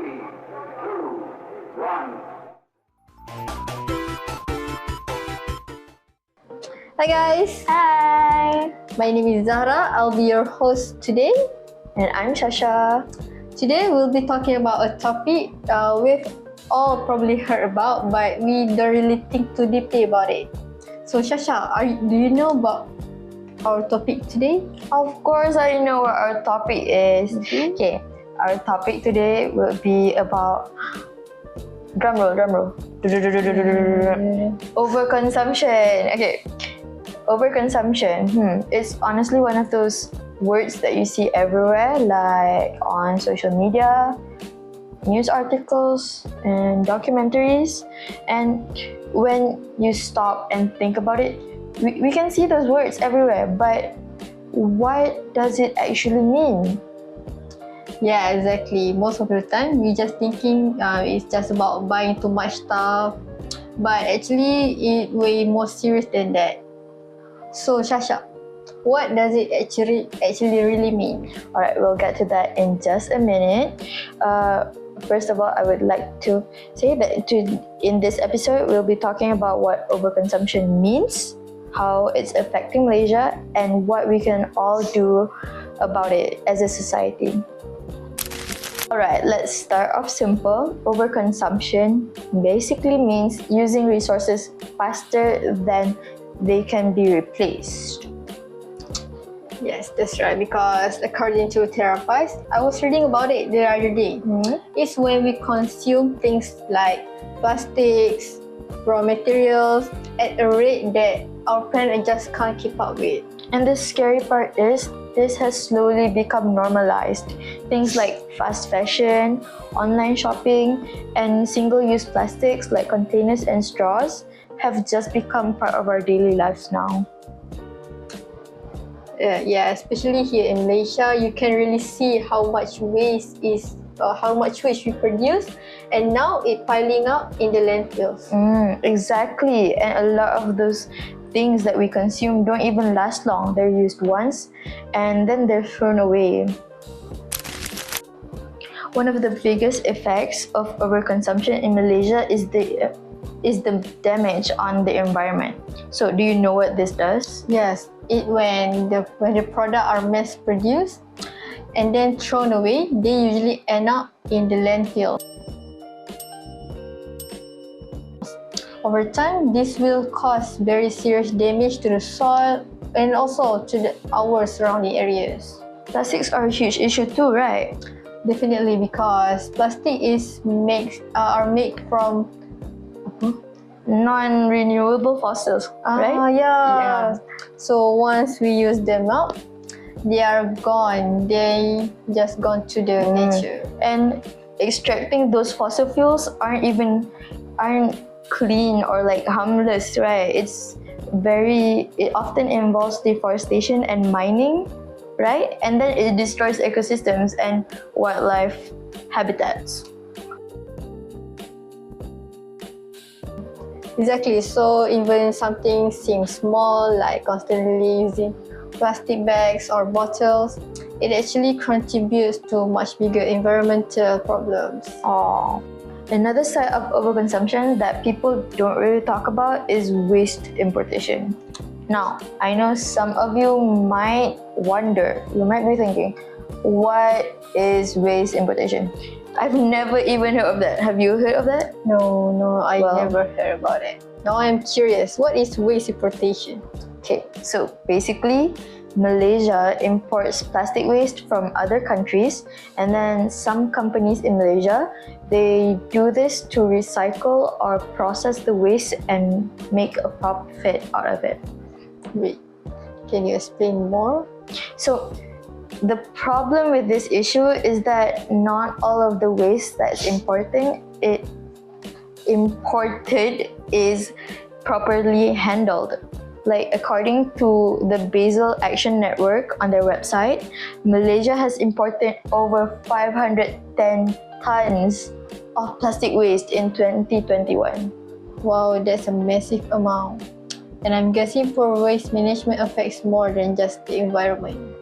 Hi guys, Hi! my name is Zahrah. I'll be your host today. And I'm Shasha. Today we'll be talking about a topic we've all probably heard about, but we don't really think too deeply about it. So Shasha, do you know about our topic today? Of course, I know what our topic is. Mm-hmm. Okay, our topic today will be about drum roll. Overconsumption. Okay, overconsumption. It's honestly one of those words that you see everywhere, like on social media, news articles, and documentaries. And when you stop and think about it, we can see those words everywhere, but what does it actually mean? Yeah, exactly. Most of the time, we just thinking it's just about buying too much stuff, but actually, it's way more serious than that. So, Shasha, what does it actually really mean? Alright, we'll get to that in just a minute. First of all, I would like to say that in this episode, we'll be talking about what overconsumption means, how it's affecting Malaysia, and what we can all do about it as a society. Alright, let's start off simple. Overconsumption basically means using resources faster than they can be replaced. Yes, that's right. Because according to therapists, I was reading about it the other day. It's when we consume things like plastics, raw materials at a rate that our planet just can't keep up with. And the scary part is, this has slowly become normalized. Things like fast fashion, online shopping, and single-use plastics like containers and straws have just become part of our daily lives now. Yeah, especially here in Malaysia, you can really see how much waste we produce, and now it piling up in the landfills. Exactly, and a lot of those things that we consume don't even last long. They're used once and then they're thrown away. One of the biggest effects of overconsumption in Malaysia is the damage on the environment. So, do you know what this does? Yes, when the product are mass produced and then thrown away, they usually end up in the landfill. Over time, this will cause very serious damage to the soil and also to our surrounding areas. Plastics are a huge issue too, right? Definitely, because plastic are made from non-renewable fossils, right? Yeah. So once we use them up, they are gone. They just gone to the nature. And extracting those fossil fuels aren't clean or like harmless, right? It often involves deforestation and mining, right? And then it destroys ecosystems and wildlife habitats. Exactly. So even something seems small, like constantly using plastic bags or bottles, it actually contributes to much bigger environmental problems. Another side of overconsumption that people don't really talk about is waste importation. Now, I know some of you might wonder, you might be thinking, what is waste importation? I've never even heard of that. Have you heard of that? No, I never heard about it. Now I'm curious, what is waste importation? Okay, so basically, Malaysia imports plastic waste from other countries, and then some companies in Malaysia, they do this to recycle or process the waste and make a profit out of it. Wait, can you explain more? So, the problem with this issue is that not all of the waste that's imported is properly handled. Like, according to the Basel Action Network on their website, Malaysia has imported over 510 tons of plastic waste in 2021. Wow, that's a massive amount. And I'm guessing poor waste management affects more than just the environment.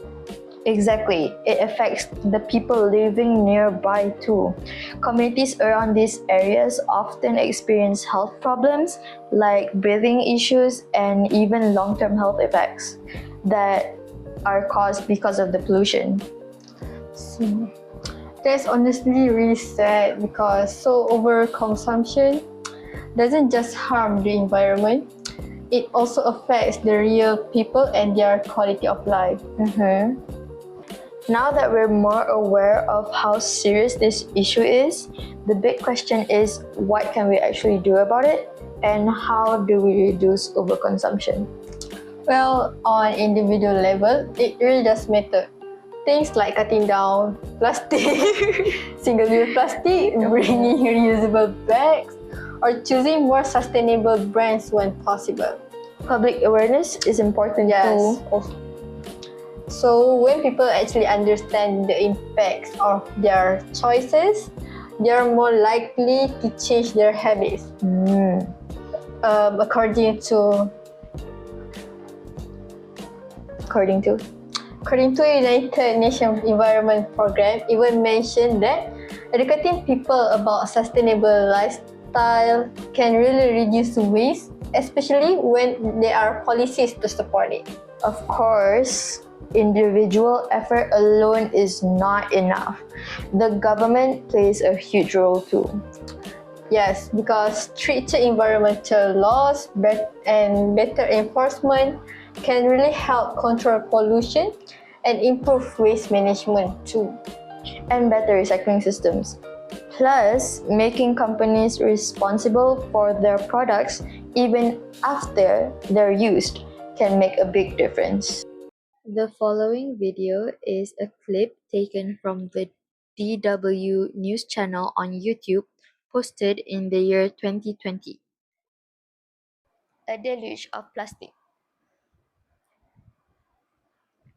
Exactly. It affects the people living nearby too. Communities around these areas often experience health problems like breathing issues and even long-term health effects that are caused because of the pollution. So, that's honestly really sad because overconsumption doesn't just harm the environment, it also affects the real people and their quality of life. Now that we're more aware of how serious this issue is, the big question is what can we actually do about it and how do we reduce overconsumption? Well, on individual level, it really does matter. Things like cutting down plastic, single-use plastic, bringing reusable bags, or choosing more sustainable brands when possible. Public awareness is important too. So when people actually understand the impacts of their choices, they are more likely to change their habits. According to United Nations Environment Program, even mentioned that educating people about sustainable lifestyle can really reduce waste, especially when there are policies to support it. Of course, individual effort alone is not enough. The government plays a huge role too. Yes, because stricter environmental laws and better enforcement can really help control pollution and improve waste management too. And better recycling systems. Plus, making companies responsible for their products even after they're used can make a big difference. The following video is a clip taken from the DW News channel on YouTube, posted in the year 2020. A deluge of plastic.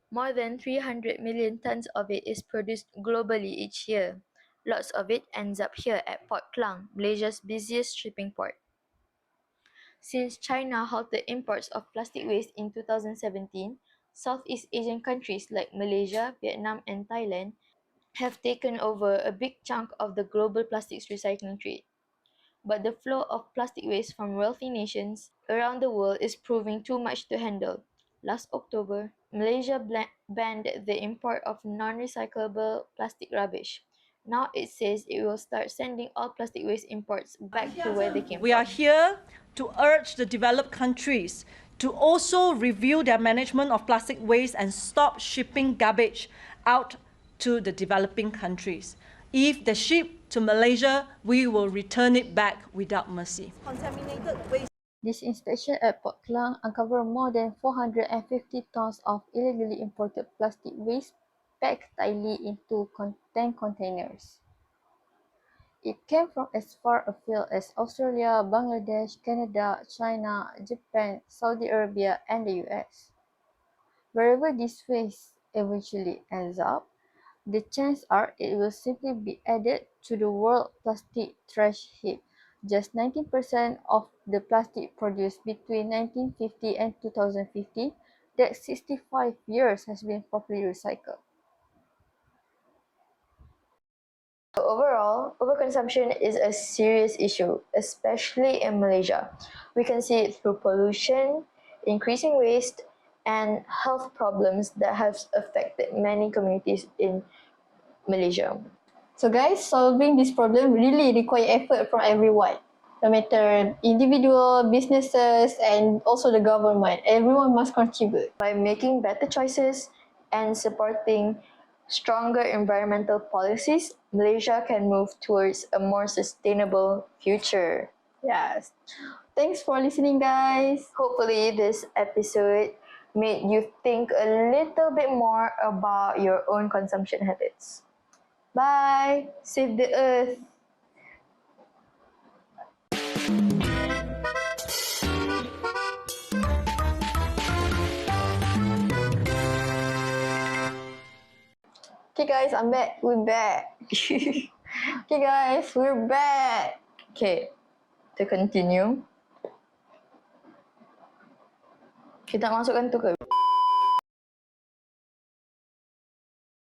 More than 300 million tons of it is produced globally each year. Lots of it ends up here at Port Klang, Malaysia's busiest shipping port. Since China halted imports of plastic waste in 2017, Southeast Asian countries like Malaysia, Vietnam, and Thailand have taken over a big chunk of the global plastics recycling trade. But the flow of plastic waste from wealthy nations around the world is proving too much to handle. Last October, Malaysia banned the import of non-recyclable plastic rubbish. Now it says it will start sending all plastic waste imports back to where they came from. We are here to urge the developed countries to also review their management of plastic waste and stop shipping garbage out to the developing countries. If they ship to Malaysia, we will return it back without mercy. Contaminated waste. This inspection at Port Klang uncovered more than 450 tons of illegally imported plastic waste packed tightly into tank containers. It came from as far afield as Australia, Bangladesh, Canada, China, Japan, Saudi Arabia, and the US. Wherever this waste eventually ends up, the chances are it will simply be added to the world plastic trash heap. Just 19% of the plastic produced between 1950 and 2050, that 65 years has been properly recycled. Overall, overconsumption is a serious issue, especially in Malaysia. We can see it through pollution, increasing waste, and health problems that have affected many communities in Malaysia. So guys, solving this problem really requires effort from everyone. No matter individual, businesses, and also the government. Everyone must contribute. By making better choices and supporting stronger environmental policies, Malaysia can move towards a more sustainable future. Yes. Thanks for listening, guys. Hopefully, this episode made you think a little bit more about your own consumption habits. Bye! Save the earth! Okay guys, I'm back. We're back. Okay guys, we're back. Okay, to continue. Kita masukkan tu ke?